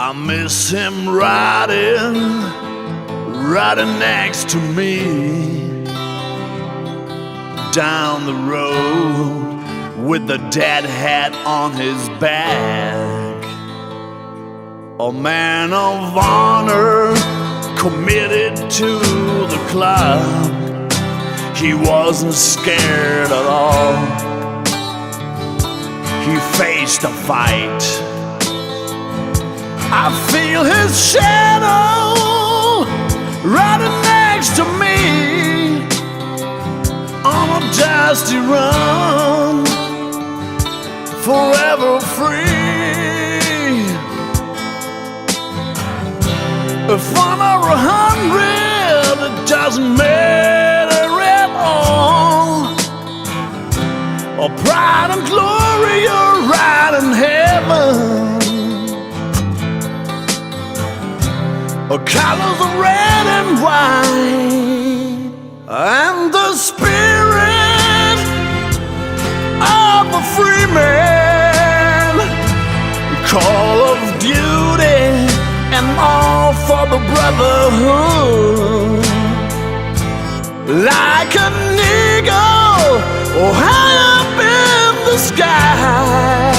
I miss him riding next to me down the road with the dead hat on his back. A man of honor, committed to the club. He wasn't scared at all. He faced a fight. I feel his shadow riding next to me on a dusty run, forever free. If one or 100, it doesn't matter at all. Or pride and glory, you're right in heaven. Colors of red and white, and the spirit of a free man. Call of duty and all for the brotherhood. Like an eagle, high up in the sky.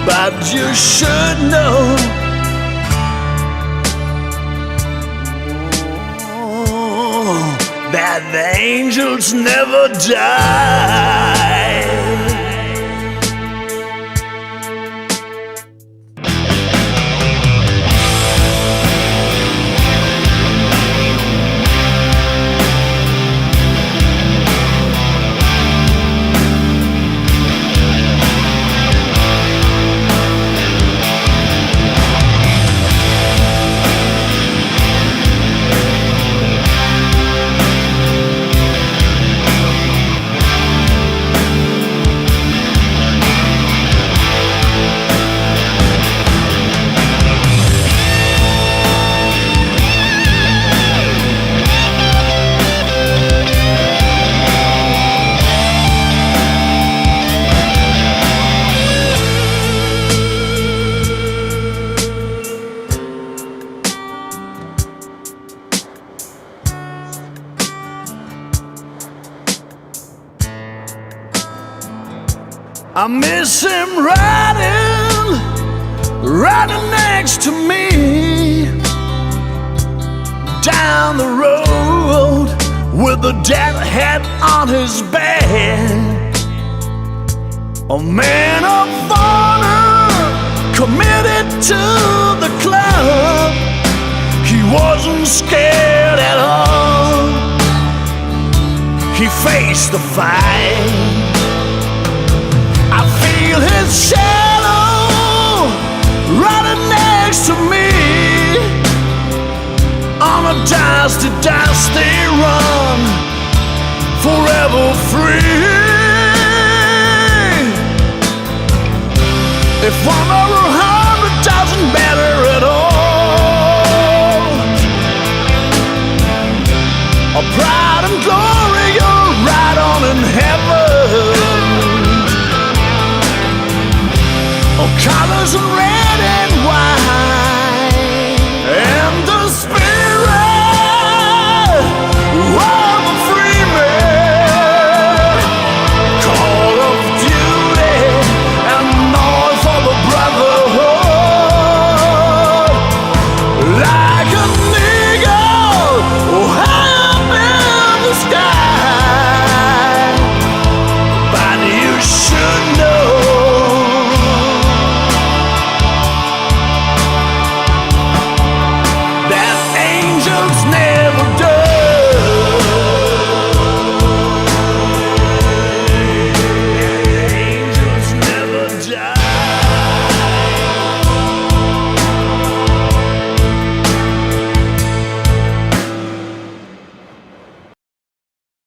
But you should know that the angels never die. I miss him riding next to me down the road with a dead hat on his back. A man of honor, committed to the club. He wasn't scared at all. He faced the fight. I feel his shadow riding next to me on a dusty, dusty run, forever free. If one or 100 doesn't matter at all, a pride and glory, you're right on in heaven. Colors and red